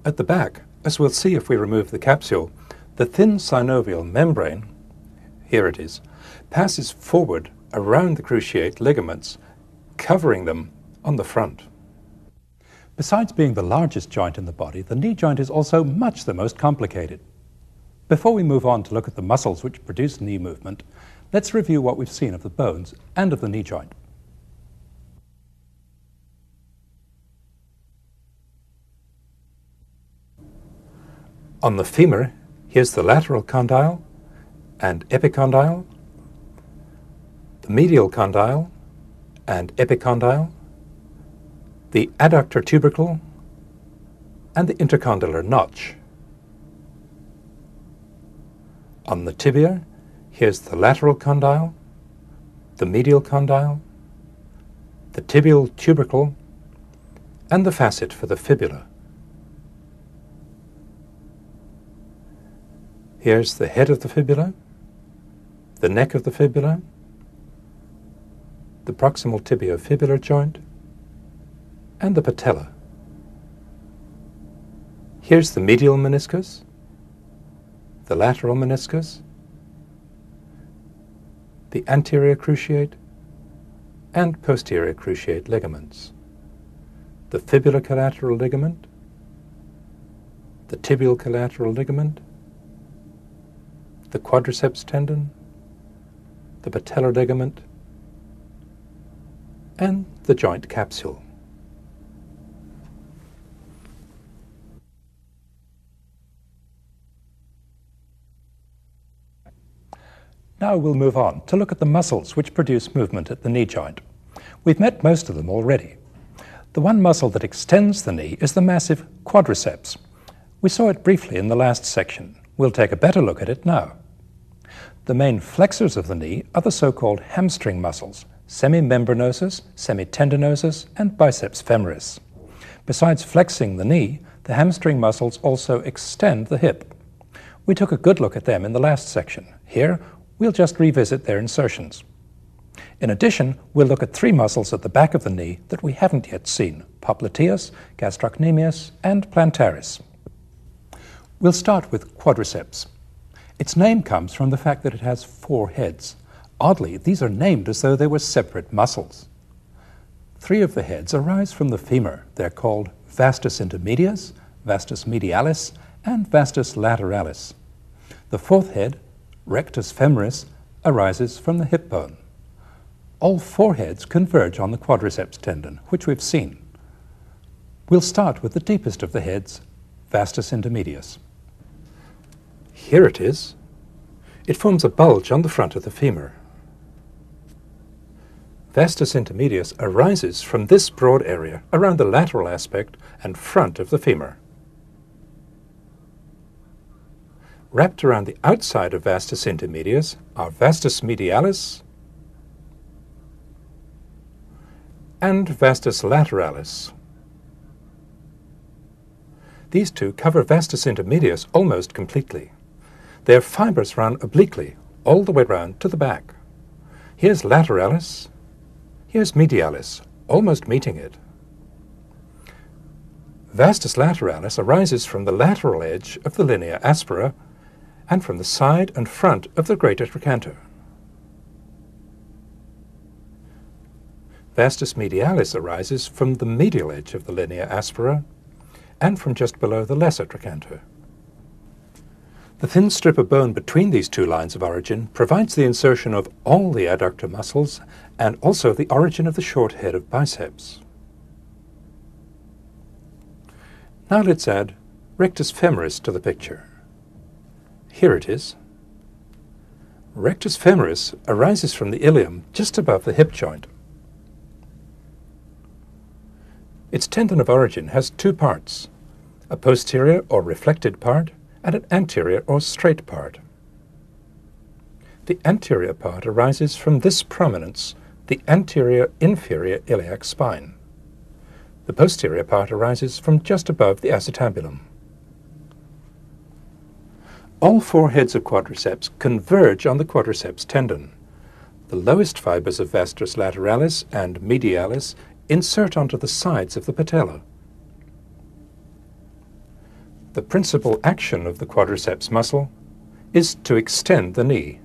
At the back, as we'll see if we remove the capsule, the thin synovial membrane, here it is, passes forward around the cruciate ligaments, covering them on the front. Besides being the largest joint in the body, the knee joint is also much the most complicated. Before we move on to look at the muscles which produce knee movement, let's review what we've seen of the bones and of the knee joint. On the femur, here's the lateral condyle and epicondyle, the medial condyle and epicondyle, the adductor tubercle, and the intercondylar notch. On the tibia, here's the lateral condyle, the medial condyle, the tibial tubercle, and the facet for the fibula. Here's the head of the fibula, the neck of the fibula, the proximal tibiofibular joint, and the patella. Here's the medial meniscus, the lateral meniscus, the anterior cruciate, and posterior cruciate ligaments, the fibular collateral ligament, the tibial collateral ligament, the quadriceps tendon, the patellar ligament, and the joint capsule. Now we'll move on to look at the muscles which produce movement at the knee joint. We've met most of them already. The one muscle that extends the knee is the massive quadriceps. We saw it briefly in the last section. We'll take a better look at it now. The main flexors of the knee are the so-called hamstring muscles, semimembranosus, semitendinosus, and biceps femoris. Besides flexing the knee, the hamstring muscles also extend the hip. We took a good look at them in the last section. Here, we'll just revisit their insertions. In addition, we'll look at three muscles at the back of the knee that we haven't yet seen: popliteus, gastrocnemius, and plantaris. We'll start with quadriceps. Its name comes from the fact that it has 4 heads. Oddly, these are named as though they were separate muscles. 3 of the heads arise from the femur. They're called vastus intermedius, vastus medialis, and vastus lateralis. The 4th head, rectus femoris, arises from the hip bone. All 4 heads converge on the quadriceps tendon, which we've seen. We'll start with the deepest of the heads, vastus intermedius. Here it is. It forms a bulge on the front of the femur. Vastus intermedius arises from this broad area around the lateral aspect and front of the femur. Wrapped around the outside of vastus intermedius are vastus medialis and vastus lateralis. These two cover vastus intermedius almost completely. Their fibers run obliquely all the way round to the back. Here's lateralis, here's medialis, almost meeting it. Vastus lateralis arises from the lateral edge of the linea aspera and from the side and front of the greater trochanter. Vastus medialis arises from the medial edge of the linea aspera and from just below the lesser trochanter. The thin strip of bone between these two lines of origin provides the insertion of all the adductor muscles and also the origin of the short head of biceps. Now let's add rectus femoris to the picture. Here it is. Rectus femoris arises from the ilium just above the hip joint. Its tendon of origin has 2 parts, a posterior or reflected part and an anterior or straight part. The anterior part arises from this prominence, the anterior inferior iliac spine. The posterior part arises from just above the acetabulum. All 4 heads of quadriceps converge on the quadriceps tendon. The lowest fibers of vastus lateralis and medialis insert onto the sides of the patella. The principal action of the quadriceps muscle is to extend the knee.